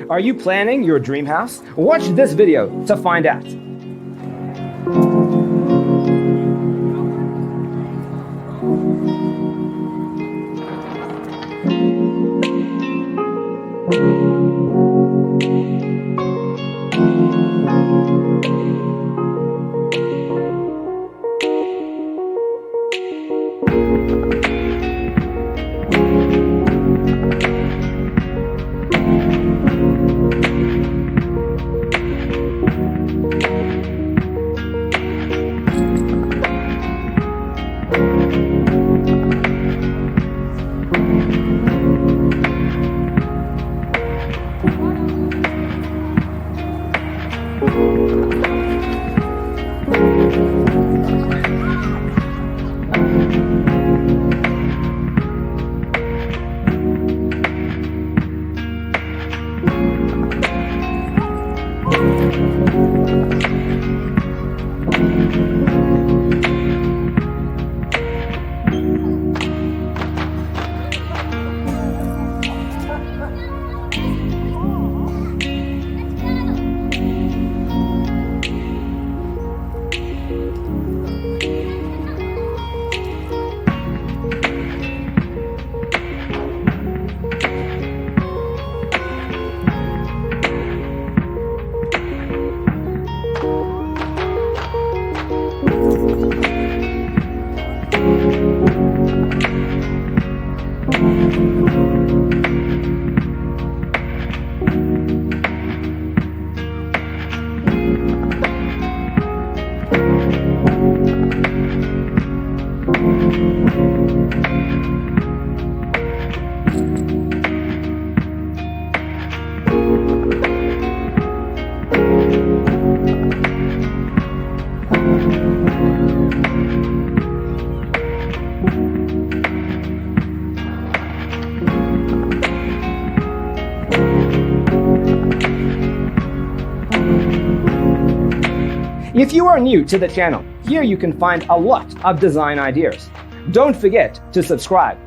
Are you planning your dream house? Watch this video to find out. If you are new to the channel, here you can find a lot of design ideas. Don't forget to subscribe.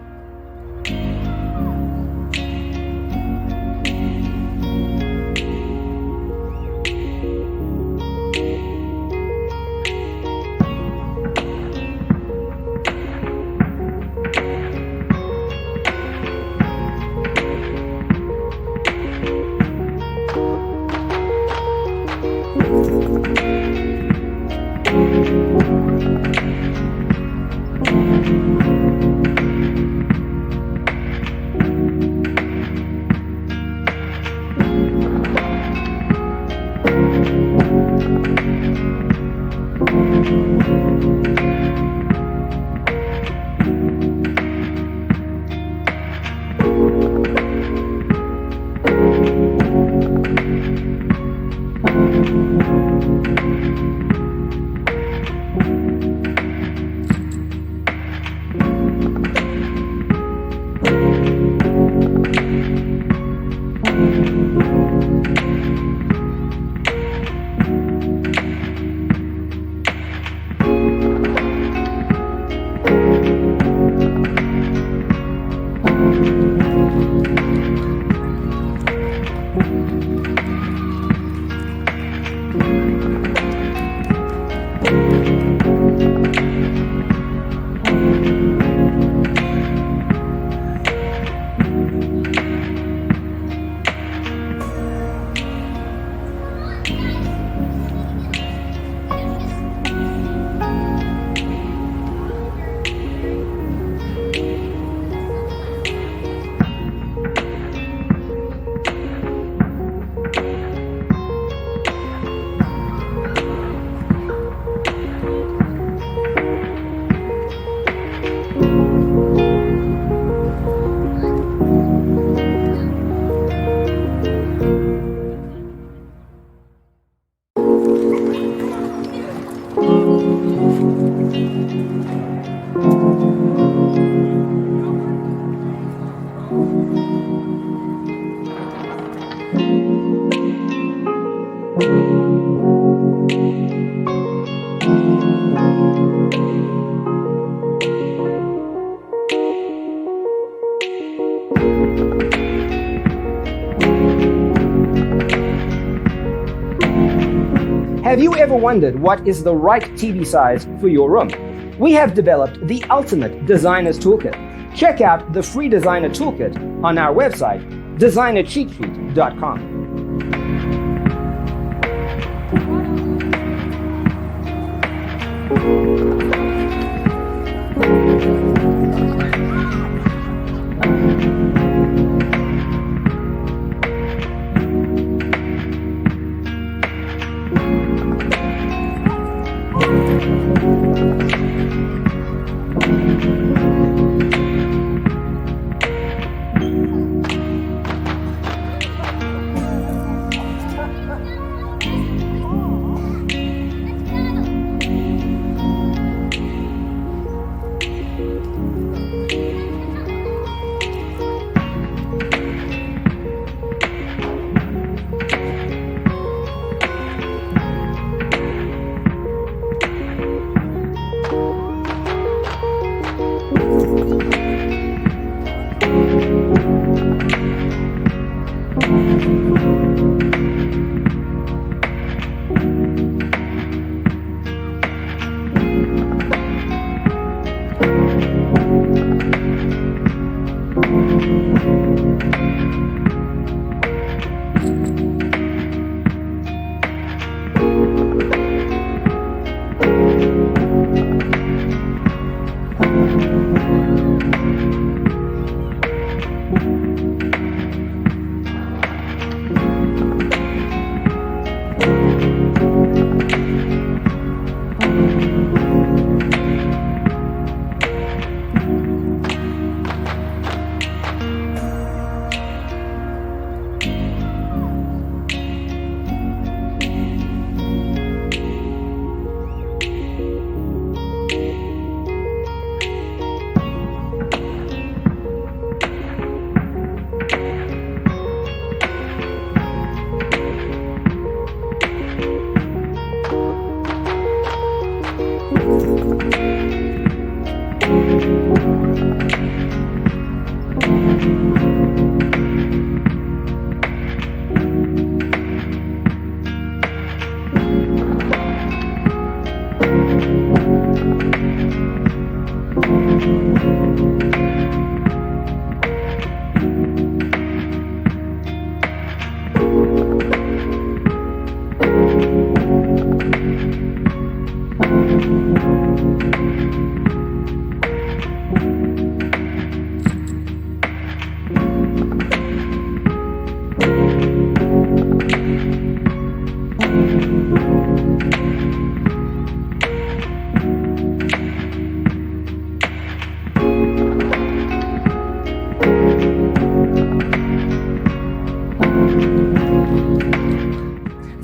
Have you ever wondered what is the right TV size for your room? We have developed the ultimate designer's toolkit. Check out the free designer toolkit on our website, designercheatsheet.com.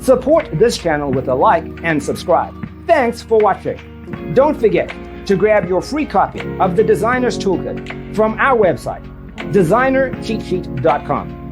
Support this channel with a like and subscribe. Thanks for watching. Don't forget to grab your free copy of the Designer's Toolkit from our website, designercheatsheet.com.